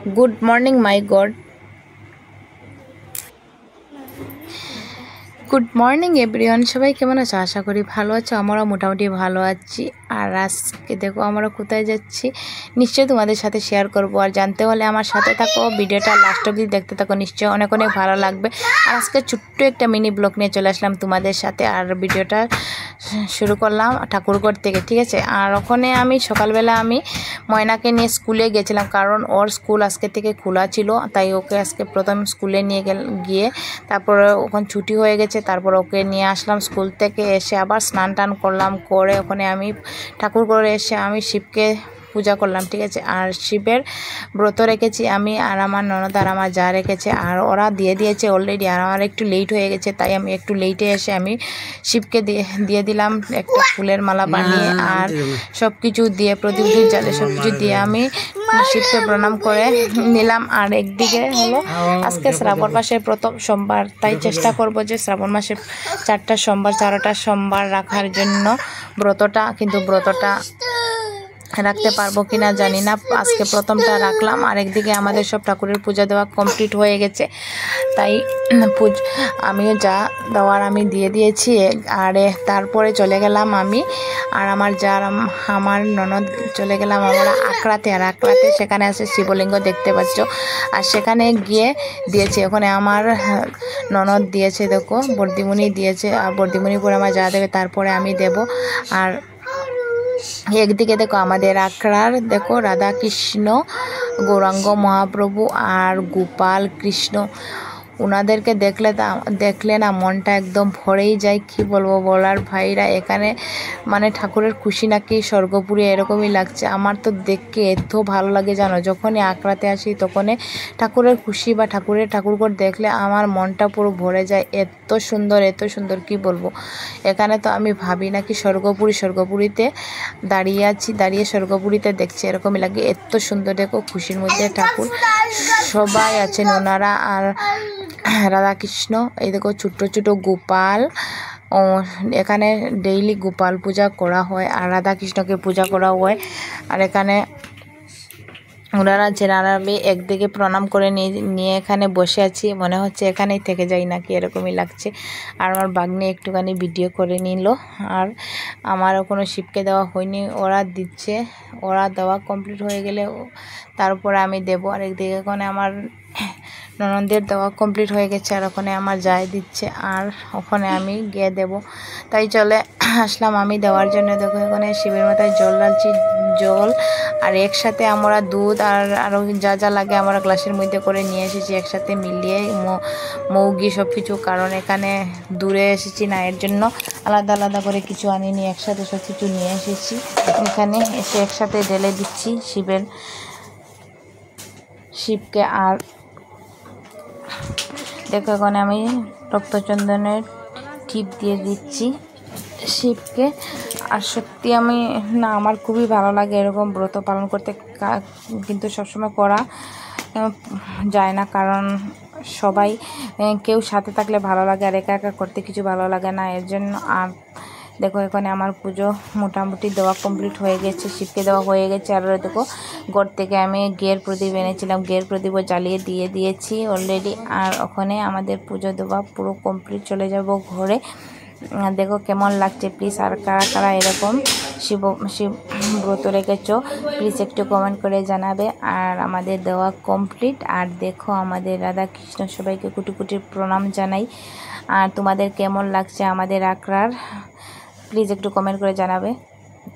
Good morning, my God. Good morning everyone, সবাই কেমন আছো? আশা করি ভালো আছো। আমরাও মোটামুটি ভালো আছি। আর আজকে দেখো আমরা কোথায় যাচ্ছি নিশ্চয়ই তোমাদের সাথে শেয়ার করব। আর জানতে হলে আমার সাথে থাকো, ভিডিওটা লাস্ট অবধি দেখতে থাকো, নিশ্চয়ই অনেক অনেক ভালো লাগবে। আর আজকে ছোট্ট একটা মিনি ব্লগ নিয়ে চলে আসলাম তোমাদের সাথে। আর ভিডিওটা শুরু করলাম ঠাকুরঘর থেকে, ঠিক আছে। আর ওখানে আমি সকালবেলা আমি ময়নাকে নিয়ে স্কুলে গেছিলাম, কারণ ওর স্কুল আজকে থেকে খোলা ছিল, তাই ওকে আজকে প্রথম স্কুলে নিয়ে গিয়ে তারপরে ওখানে ছুটি হয়ে গেছে, তারপর ওকে নিয়ে আসলাম স্কুল থেকে। এসে আবার স্নান টান করলাম, করে ওখানে আমি ঠাকুর ঘরে এসে আমি শিবকে পূজা করলাম, ঠিক আছে। আর শিবের ব্রত রেখেছি আমি, আর আমার ননদ আর আমার যা রেখেছে, আর ওরা দিয়ে দিয়েছে অলরেডি। আর আমার একটু লেট হয়ে গেছে, তাই আমি একটু লেটে এসে আমি শিবকে দিয়ে দিলাম একটা ফুলের মালা বানিয়ে, আর সব কিছু দিয়ে প্রদীপ জ্বালে সব কিছু দিয়ে আমি শিবকে প্রণাম করে নিলাম। আর একদিকে হলো আজকে শ্রাবণ মাসের প্রথম সোমবার, তাই চেষ্টা করব যে শ্রাবণ মাসে 4টা সোমবার 4টা সোমবার রাখার জন্য ব্রতটা, কিন্তু ব্রতটা রাখতে পারবো কিনা জানি না। আজকে প্রথমটা রাখলাম। আর একদিকে আমাদের সব ঠাকুরের পূজা দেওয়া কমপ্লিট হয়ে গেছে, তাই আমিও যা দেওয়ার আমি দিয়ে দিয়েছি। আর তারপরে চলে গেলাম আমি আর আমার ননদ চলে গেলাম আমরা আখড়াতে। আর আখড়াতে সেখানে আছে শিবলিঙ্গ দেখতে পাচ্ছ, আর সেখানে গিয়ে দিয়েছে। ওখানে আমার ননদ দিয়েছে, দেখো বর্দিমণি দিয়েছে, আর বর্দিমণি পরে আমার যা দেবে তারপরে আমি দেব। আর একদিকে দেখো আমাদের আখড়ার দেখো রাধা কৃষ্ণ, গৌরাঙ্গ মহাপ্রভু আর গোপাল কৃষ্ণ, ওনাদেরকে দেখলে না মনটা একদম ভরেই যায়। কি বলবো বলার ভাইরা, এখানে মানে ঠাকুরের খুশি নাকি স্বর্গপুরে এরকমই লাগছে। আমার তো দেখতে এত ভালো লাগে জানো, যখনই আখড়াতে আসি তখনই ঠাকুরের খুশি বা ঠাকুরঘর দেখলে আমার মনটা পুরো ভরে যায়। এত সুন্দর কি বলবো। এখানে তো আমি ভাবি নাকি স্বর্গপুরীতে দাঁড়িয়ে স্বর্গপুরীতে দেখছি, এরকমই লাগে। এত সুন্দর দেখো, খুশির মধ্যে ঠাকুর সবাই আছেন ওনারা। আর রাধাকৃষ্ণ, এই দেখো ছোট ছোট গোপাল, এখানে ডেইলি গোপাল পূজা করা হয় আর রাধাকৃষ্ণকে পূজা করা হয়। আর এখানে ওনারা যেনারা আমি একদিকে প্রণাম করে নিয়ে এখানে বসে আছি, মনে হচ্ছে এখানেই থেকে যাই নাকি এরকমই লাগছে। আর আমার বাগনি একটুখানি ভিডিও করে নিল। আর আমারও কোনো শিবকে দেওয়া হয়নি, ওরা দিচ্ছে। ওরা দেওয়া কমপ্লিট হয়ে গেলে তারপরে আমি দেব। আর একদিকে ওখানে আমার ননদের দেওয়া কমপ্লিট হয়ে গেছে, আর ওখানে আমার যাই দিচ্ছে, আর ওখানে আমি গিয়ে দেব। তাই চলে আসলাম আমি দেওয়ার জন্য। দেখো এখানে শিবের মাথায় জল ঢালছি, জল আর একসাথে আমরা দুধ আর আরও যা লাগে আমরা গ্লাসের মধ্যে করে নিয়ে এসেছি, একসাথে মিলিয়ে মৌগি সব কিছু। কারণ এখানে দূরে এসেছি না, এর জন্য আলাদা করে কিছু আনিনি, একসাথে সব কিছু নিয়ে এসেছি। এখানে এসে একসাথে ঢেলে দিচ্ছি শিবকে। আর দেখো এখানে আমি রক্তচন্দনের টিপ দিয়ে দিচ্ছি শিবকে। আর সত্যি আমার খুবই ভালো লাগে এরকম ব্রত পালন করতে, কিন্তু সবসময় করা যায় না, কারণ সবাই কেউ সাথে থাকলে ভালো লাগে, আর একা করতে কিছু ভালো লাগে না, এর জন্য। আর দেখো এখানে আমার পুজো মোটামুটি দেওয়া কমপ্লিট হয়ে গেছে, শিবকে দেওয়া হয়ে গেছে। আর দেখো ঘর থেকে আমি ঘের প্রদীপ এনেছিলাম, ঘের প্রদীপও জ্বালিয়ে দিয়ে দিয়েছি অলরেডি। আর ওখানে আমাদের পুজো দেওয়া পুরো কমপ্লিট, চলে যাব ঘরে। দেখো কেমন লাগছে প্লিজ। আর কারা এরকম শিব ব্রত রেখেছো প্লিজ একটু কমেন্ট করে জানাবে। আর আমাদের দেওয়া কমপ্লিট। আর দেখো আমাদের রাধা কৃষ্ণ সবাইকে কুটি প্রণাম জানাই। আর তোমাদের কেমন লাগছে আমাদের আখড়ার প্লিজ একটু কমেন্ট করে জানাবে।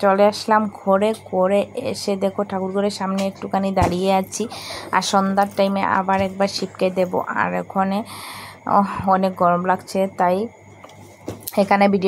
চলে আসলাম ঘরে, করে এসে দেখো ঠাকুরঘরের সামনে একটুখানি দাঁড়িয়ে আছি। আর সন্ধ্যার টাইমে আবার একবার শিবকে দেব। আর ওখানে অনেক গরম লাগছে, তাই এখানে ভিডিও